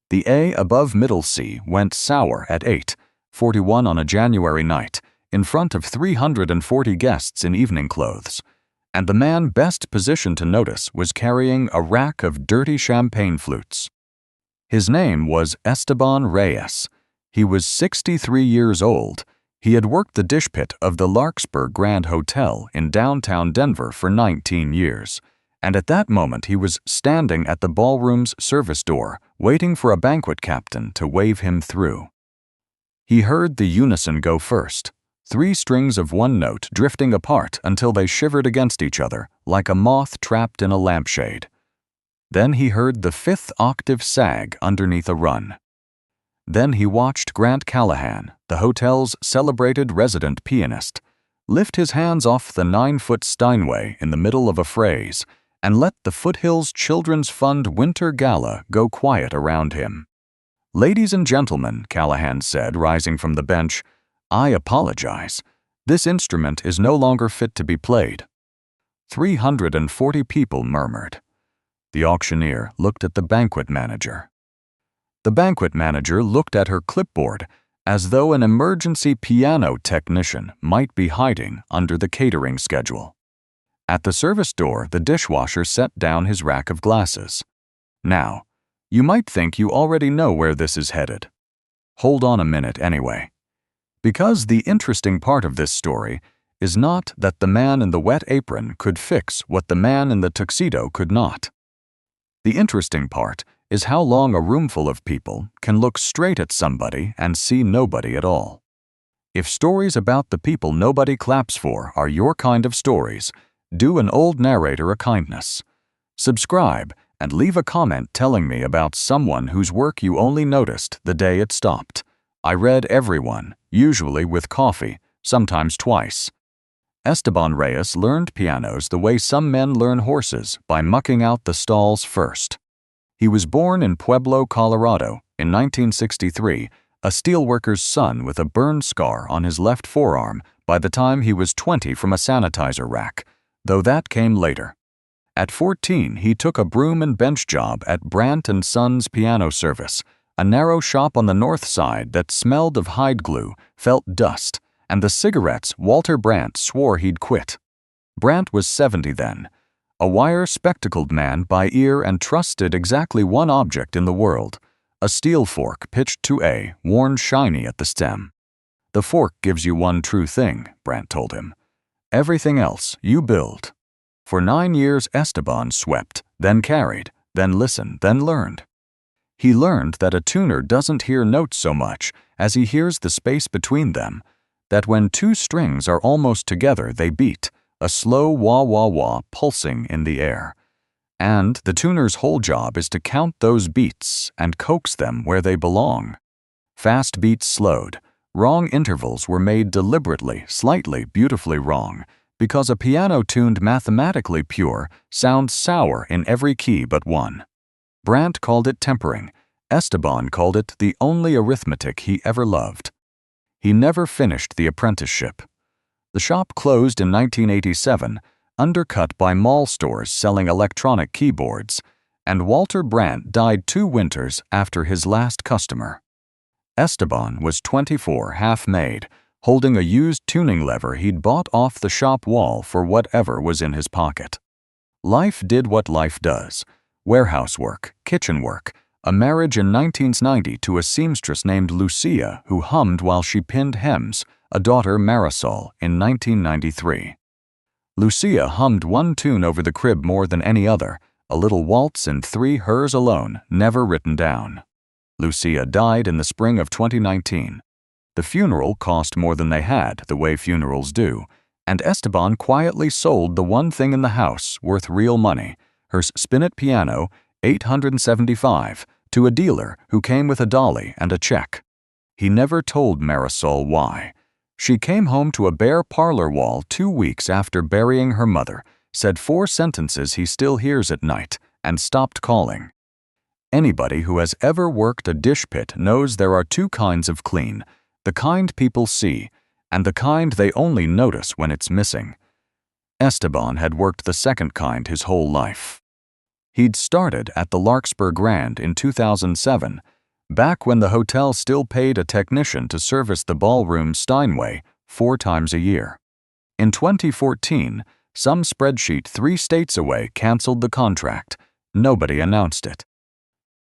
The A above middle C went sour at 8:41 on a January night, in front of 340 guests in evening clothes, and the man best positioned to notice was carrying a rack of dirty champagne flutes. His name was Esteban Reyes. He was 63 years old. He had worked the dish pit of the Larkspur Grand Hotel in downtown Denver for 19 years, and at that moment he was standing at the ballroom's service door, waiting for a banquet captain to wave him through. He heard the unison go first, 3 strings of one note drifting apart until they shivered against each other like a moth trapped in a lampshade. Then he heard the 5th octave sag underneath a run. Then he watched Grant Callahan, the hotel's celebrated resident pianist, lift his hands off the 9-foot Steinway in the middle of a phrase and let the Foothills Children's Fund Winter Gala go quiet around him. "Ladies and gentlemen," Callahan said, rising from the bench, "I apologize. This instrument is no longer fit to be played." 340 people murmured. The auctioneer looked at the banquet manager. The banquet manager looked at her clipboard as though an emergency piano technician might be hiding under the catering schedule. At the service door, the dishwasher set down his rack of glasses. "Now, you might think you already know where this is headed. Hold on a minute anyway. Because the interesting part of this story is not that the man in the wet apron could fix what the man in the tuxedo could not. The interesting part is how long a roomful of people can look straight at somebody and see nobody at all. If stories about the people nobody claps for are your kind of stories, do an old narrator a kindness. Subscribe and leave a comment telling me about someone whose work you only noticed the day it stopped. I read everyone, usually with coffee, sometimes twice. Esteban Reyes learned pianos the way some men learn horses, by mucking out the stalls first. He was born in Pueblo, Colorado, in 1963, a steelworker's son with a burn scar on his left forearm by the time he was 20 from a sanitizer rack, though that came later. At 14, he took a broom and bench job at Brandt & Sons Piano Service, a narrow shop on the north side that smelled of hide glue, felt dust, and the cigarettes Walter Brandt swore he'd quit. Brandt was 70 then, a wire-spectacled man by ear and trusted exactly one object in the world, a steel fork pitched to A, worn shiny at the stem. "The fork gives you one true thing," Brandt told him. "Everything else you build." For 9 years Esteban swept, then carried, then listened, then learned. He learned that a tuner doesn't hear notes so much as he hears the space between them, that when 2 strings are almost together they beat, a slow wah-wah-wah pulsing in the air. And the tuner's whole job is to count those beats and coax them where they belong. Fast beats slowed, wrong intervals were made deliberately, slightly, beautifully wrong, because a piano tuned mathematically pure sounds sour in every key but one. Brandt called it tempering. Esteban called it the only arithmetic he ever loved. He never finished the apprenticeship. The shop closed in 1987, undercut by mall stores selling electronic keyboards, and Walter Brandt died 2 winters after his last customer. Esteban was 24, half-made, holding a used tuning lever he'd bought off the shop wall for whatever was in his pocket. Life did what life does: warehouse work, kitchen work, a marriage in 1990 to a seamstress named Lucia who hummed while she pinned hems, a daughter, Marisol, in 1993. Lucia hummed one tune over the crib more than any other, a little waltz in 3 hers alone, never written down. Lucia died in the spring of 2019. The funeral cost more than they had, the way funerals do, and Esteban quietly sold the one thing in the house worth real money, her spinet piano, $875, to a dealer who came with a dolly and a check. He never told Marisol why. She came home to a bare parlor wall 2 weeks after burying her mother, said 4 sentences he still hears at night, and stopped calling. Anybody who has ever worked a dish pit knows there are 2 kinds of clean, the kind people see, and the kind they only notice when it's missing. Esteban had worked the second kind his whole life. He'd started at the Larkspur Grand in 2007, back when the hotel still paid a technician to service the ballroom Steinway 4 times a year. In 2014, some spreadsheet 3 states away canceled the contract. Nobody announced it.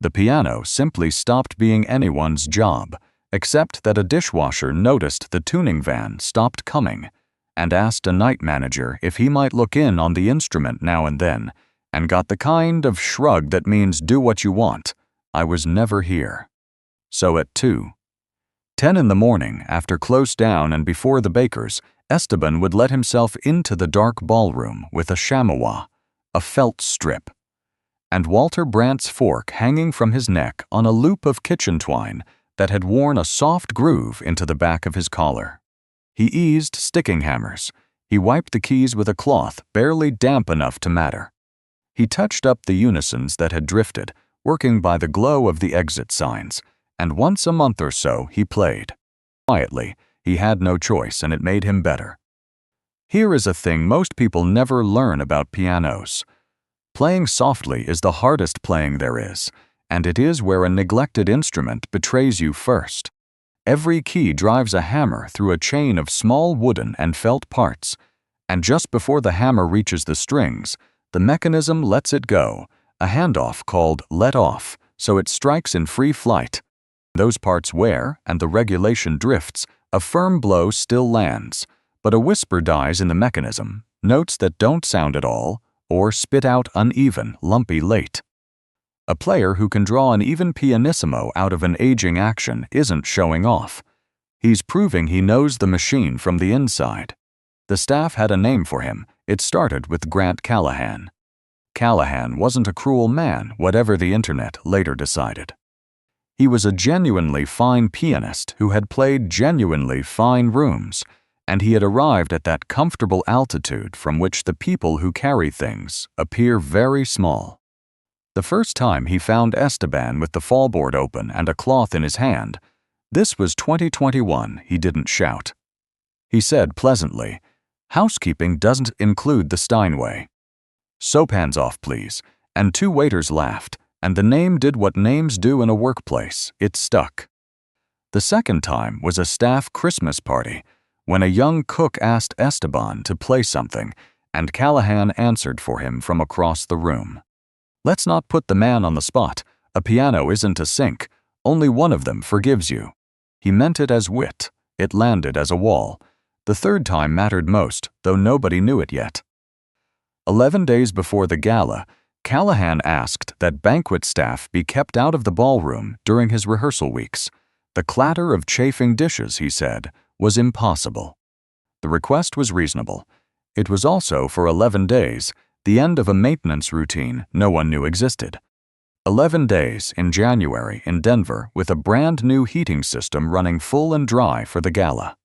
The piano simply stopped being anyone's job, except that a dishwasher noticed the tuning van stopped coming and asked a night manager if he might look in on the instrument now and then, and got the kind of shrug that means do what you want. I was never here. So at 2:10 in the morning, after close down and before the bakers, Esteban would let himself into the dark ballroom with a chamois, a felt strip, and Walter Brandt's fork hanging from his neck on a loop of kitchen twine that had worn a soft groove into the back of his collar. He eased sticking hammers. He wiped the keys with a cloth barely damp enough to matter. He touched up the unisons that had drifted, working by the glow of the exit signs, and once a month or so he played. Quietly, he had no choice, and it made him better. Here is a thing most people never learn about pianos. Playing softly is the hardest playing there is, and it is where a neglected instrument betrays you first. Every key drives a hammer through a chain of small wooden and felt parts, and just before the hammer reaches the strings, the mechanism lets it go, a handoff called let off, so it strikes in free flight. Those parts wear, and the regulation drifts. A firm blow still lands, but a whisper dies in the mechanism, notes that don't sound at all, or spit out uneven, lumpy late. A player who can draw an even pianissimo out of an aging action isn't showing off. He's proving he knows the machine from the inside. The staff had a name for him. It started with Grant Callahan. Callahan wasn't a cruel man, whatever the internet later decided. He was a genuinely fine pianist who had played genuinely fine rooms, and he had arrived at that comfortable altitude from which the people who carry things appear very small. The first time he found Esteban with the fallboard open and a cloth in his hand, this was 2021, he didn't shout. He said pleasantly, "Housekeeping doesn't include the Steinway." "Soap hands off, please," and 2 waiters laughed, and the name did what names do in a workplace. It stuck. The second time was a staff Christmas party, when a young cook asked Esteban to play something, and Callahan answered for him from across the room. Let's not put the man on the spot. A piano isn't a sink. Only one of them forgives you. He meant it as wit. It landed as a wall. The third time mattered most, though nobody knew it yet. 11 days before the gala, Callahan asked that banquet staff be kept out of the ballroom during his rehearsal weeks. The clatter of chafing dishes, he said, was impossible. The request was reasonable. It was also, for 11 days, the end of a maintenance routine no one knew existed. 11 days in January in Denver with a brand new heating system running full and dry for the gala.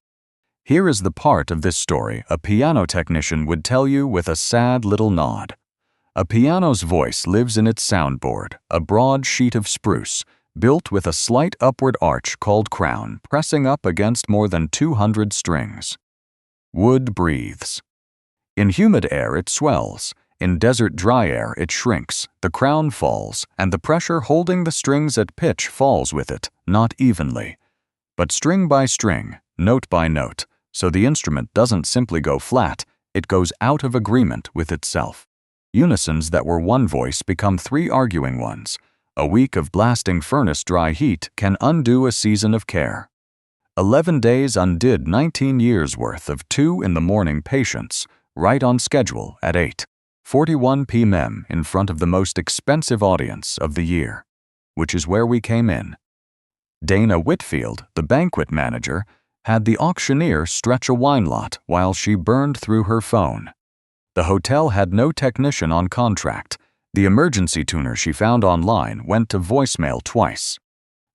Here is the part of this story a piano technician would tell you with a sad little nod. A piano's voice lives in its soundboard, a broad sheet of spruce, built with a slight upward arch called crown, pressing up against more than 200 strings. Wood breathes. In humid air it swells. In desert dry air it shrinks, the crown falls, and the pressure holding the strings at pitch falls with it, not evenly, but string by string, note by note, so the instrument doesn't simply go flat, it goes out of agreement with itself. Unisons that were one voice become 3 arguing ones. A week of blasting furnace dry heat can undo a season of care. 11 days undid 19 years worth of 2 in the morning patience, right on schedule at 8:41 p.m. in front of the most expensive audience of the year, which is where we came in. Dana Whitfield, the banquet manager, had the auctioneer stretch a wine lot while she burned through her phone. The hotel had no technician on contract. The emergency tuner she found online went to voicemail twice.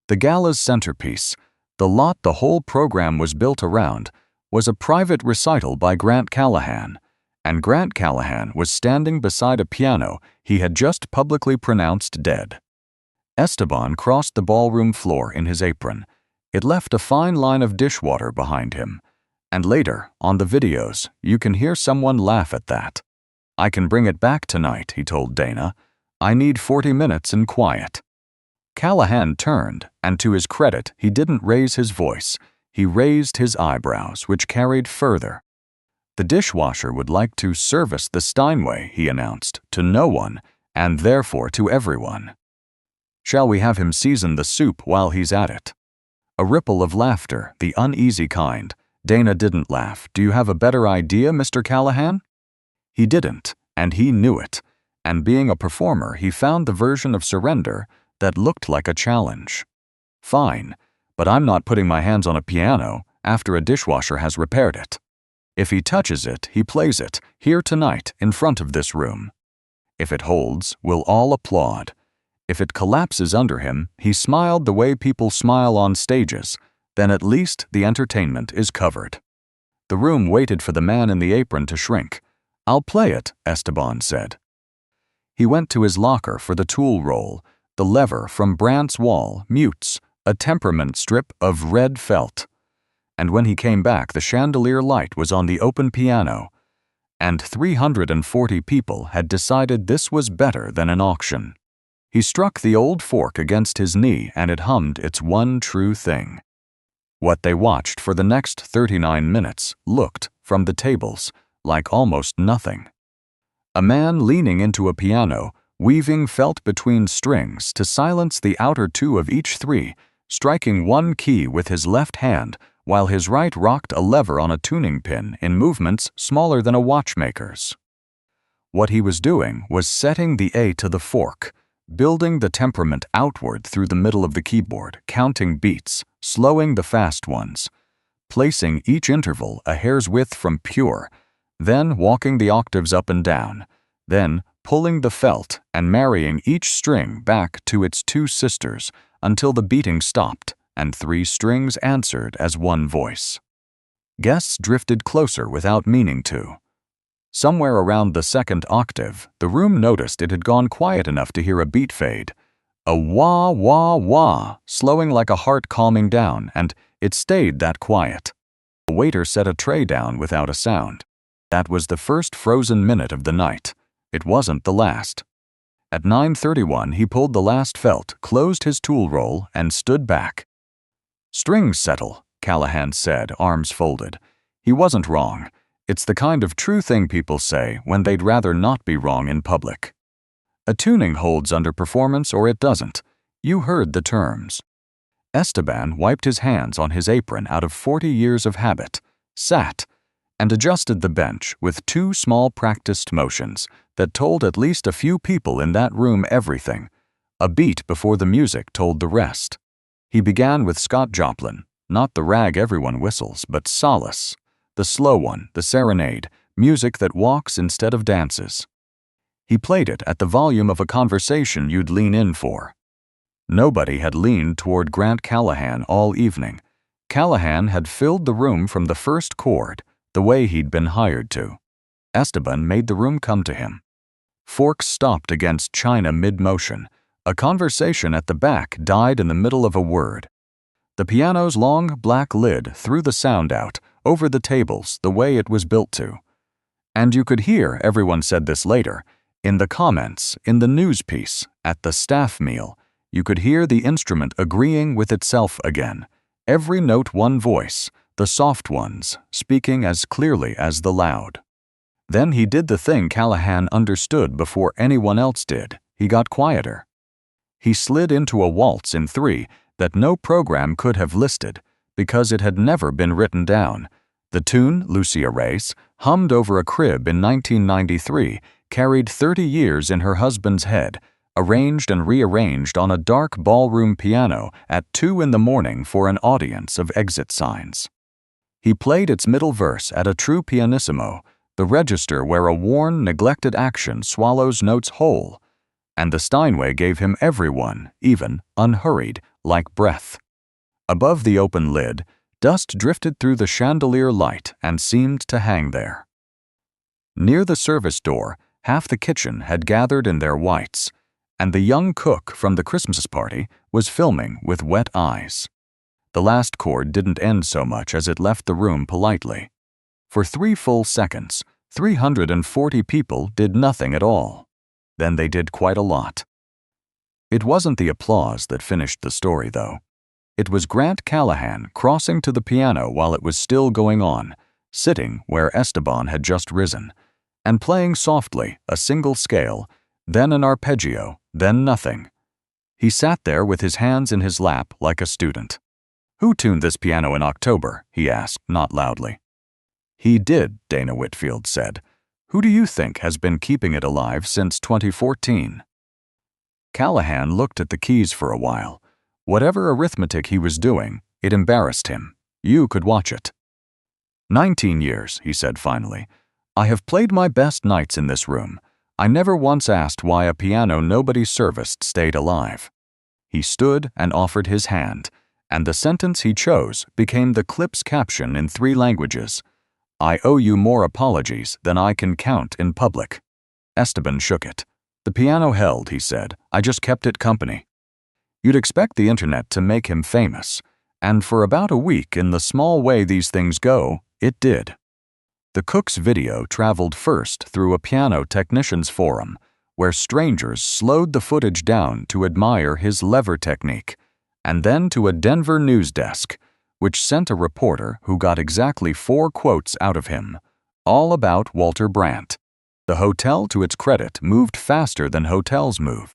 The gala's centerpiece, the lot the whole program was built around, was a private recital by Grant Callahan, and Grant Callahan was standing beside a piano he had just publicly pronounced dead. Esteban crossed the ballroom floor in his apron. It left a fine line of dishwater behind him, and later, on the videos, you can hear someone laugh at that. "I can bring it back tonight," he told Dana. "I need 40 minutes in quiet." Callahan turned, and to his credit, he didn't raise his voice. He raised his eyebrows, which carried further. "The dishwasher would like to service the Steinway," he announced, "to no one, and therefore to everyone. Shall we have him season the soup while he's at it?" A ripple of laughter, the uneasy kind. Dana didn't laugh. "Do you have a better idea, Mr. Callahan?" He didn't, and he knew it. And being a performer, he found the version of surrender that looked like a challenge. "Fine, but I'm not putting my hands on a piano after a dishwasher has repaired it. If he touches it, he plays it, here tonight, in front of this room. If it holds, we'll all applaud. If it collapses under him," he smiled the way people smile on stages, "then at least the entertainment is covered." The room waited for the man in the apron to shrink. "I'll play it," Esteban said. He went to his locker for the tool roll, the lever from Brandt's wall, mutes, a temperament strip of red felt. And when he came back, the chandelier light was on the open piano, and 340 people had decided this was better than an auction. He struck the old fork against his knee, and it hummed its one true thing. What they watched for the next 39 minutes looked, from the tables, like almost nothing. A man leaning into a piano, weaving felt between strings to silence the outer two of each three, striking one key with his left hand while his right rocked a lever on a tuning pin in movements smaller than a watchmaker's. What he was doing was setting the A to the fork, building the temperament outward through the middle of the keyboard, counting beats, slowing the fast ones, placing each interval a hair's width from pure, then walking the octaves up and down, then pulling the felt and marrying each string back to its two sisters until the beating stopped and three strings answered as one voice. Guests drifted closer without meaning to. Somewhere around the second octave, the room noticed it had gone quiet enough to hear a beat fade. A wah, wah, wah, slowing like a heart calming down, and it stayed that quiet. The waiter set a tray down without a sound. That was the first frozen minute of the night. It wasn't the last. At 9:31, he pulled the last felt, closed his tool roll, and stood back. "Strings settle," Callahan said, arms folded. He wasn't wrong. It's the kind of true thing people say when they'd rather not be wrong in public. A tuning holds under performance or it doesn't. You heard the terms. Esteban wiped his hands on his apron out of 40 years of habit, sat, and adjusted the bench with two small practiced motions that told at least a few people in that room everything. A beat before the music told the rest. He began with Scott Joplin, not the rag everyone whistles, but Solace, the slow one, the serenade, music that walks instead of dances. He played it at the volume of a conversation you'd lean in for. Nobody had leaned toward Grant Callahan all evening. Callahan had filled the room from the first chord, the way he'd been hired to. Esteban made the room come to him. Forks stopped against china mid-motion. A conversation at the back died in the middle of a word. The piano's long black lid threw the sound out, over the tables, the way it was built to. And you could hear, everyone said this later, in the comments, in the news piece, at the staff meal, you could hear the instrument agreeing with itself again. Every note one voice, the soft ones, speaking as clearly as the loud. Then he did the thing Callahan understood before anyone else did. He got quieter. He slid into a waltz in 3 that no program could have listed because it had never been written down. The tune, Lucia Reyes, hummed over a crib in 1993, carried 30 years in her husband's head, arranged and rearranged on a dark ballroom piano at 2 in the morning for an audience of exit signs. He played its middle verse at a true pianissimo, the register where a worn, neglected action swallows notes whole, and the Steinway gave him every one, even, unhurried, like breath. Above the open lid, dust drifted through the chandelier light and seemed to hang there. Near the service door, half the kitchen had gathered in their whites, and the young cook from the Christmas party was filming with wet eyes. The last chord didn't end so much as it left the room politely. For 3 full seconds, 340 people did nothing at all. Then they did quite a lot. It wasn't the applause that finished the story, though. It was Grant Callahan crossing to the piano while it was still going on, sitting where Esteban had just risen, and playing softly a single scale, then an arpeggio, then nothing. He sat there with his hands in his lap like a student. "Who tuned this piano in October?" he asked, not loudly. "He did," Dana Whitfield said. "Who do you think has been keeping it alive since 2014? Callahan looked at the keys for a while. Whatever arithmetic he was doing, it embarrassed him. You could watch it. 19 years, he said finally. I have played my best nights in this room. I never once asked why a piano nobody serviced stayed alive." He stood and offered his hand, and the sentence he chose became the clip's caption in 3 languages. "I owe you more apologies than I can count in public." Esteban shook it. "The piano held," he said. "I just kept it company." You'd expect the internet to make him famous, and for about a week, in the small way these things go, it did. The cook's video traveled first through a piano technicians forum, where strangers slowed the footage down to admire his lever technique, and then to a Denver news desk, which sent a reporter who got exactly 4 quotes out of him, all about Walter Brandt. The hotel, to its credit, moved faster than hotels move.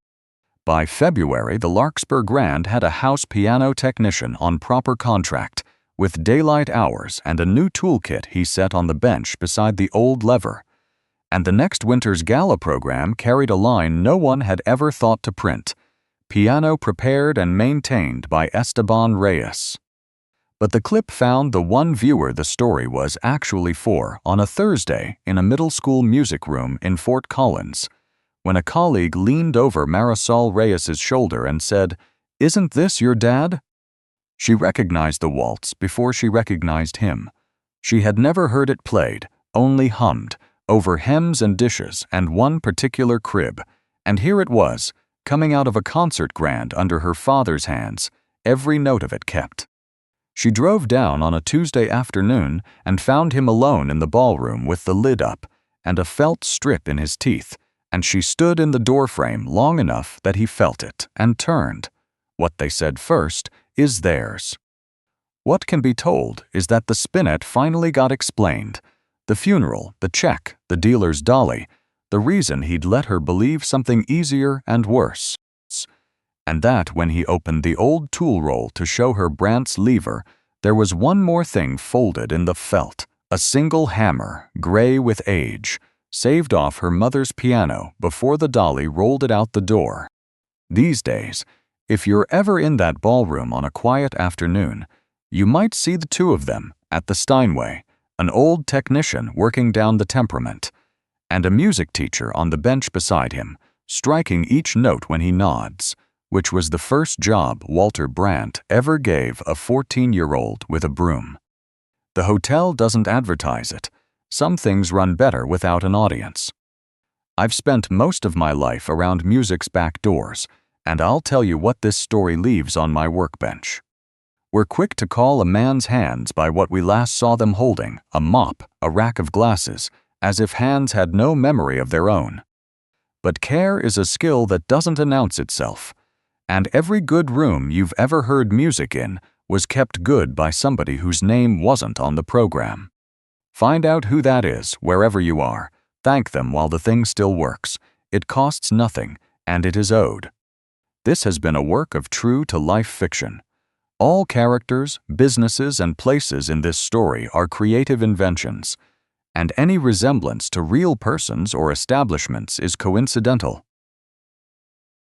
By February, the Larkspur Grand had a house piano technician on proper contract, with daylight hours and a new toolkit he set on the bench beside the old lever. And the next winter's gala program carried a line no one had ever thought to print: "Piano prepared and maintained by Esteban Reyes." But the clip found the one viewer the story was actually for on a Thursday in a middle school music room in Fort Collins, when a colleague leaned over Marisol Reyes's shoulder and said, "Isn't this your dad?" She recognized the waltz before she recognized him. She had never heard it played, only hummed, over hems and dishes and one particular crib, and here it was, coming out of a concert grand under her father's hands, every note of it kept. She drove down on a Tuesday afternoon and found him alone in the ballroom with the lid up and a felt strip in his teeth, and she stood in the doorframe long enough that he felt it and turned. What they said first is theirs. What can be told is that the spinet finally got explained. The funeral, the check, the dealer's dolly, the reason he'd let her believe something easier and worse. And that when he opened the old tool roll to show her Brandt's lever, there was one more thing folded in the felt, a single hammer, gray with age, saved off her mother's piano before the dolly rolled it out the door. These days, if you're ever in that ballroom on a quiet afternoon, you might see the 2 of them at the Steinway, an old technician working down the temperament, and a music teacher on the bench beside him, striking each note when he nods, which was the first job Walter Brandt ever gave a 14-year-old with a broom. The hotel doesn't advertise it. Some things run better without an audience. I've spent most of my life around music's back doors, and I'll tell you what this story leaves on my workbench. We're quick to call a man's hands by what we last saw them holding, a mop, a rack of glasses, as if hands had no memory of their own. But care is a skill that doesn't announce itself, and every good room you've ever heard music in was kept good by somebody whose name wasn't on the program. Find out who that is wherever you are. Thank them while the thing still works. It costs nothing, and it is owed. This has been a work of true-to-life fiction. All characters, businesses, and places in this story are creative inventions, and any resemblance to real persons or establishments is coincidental.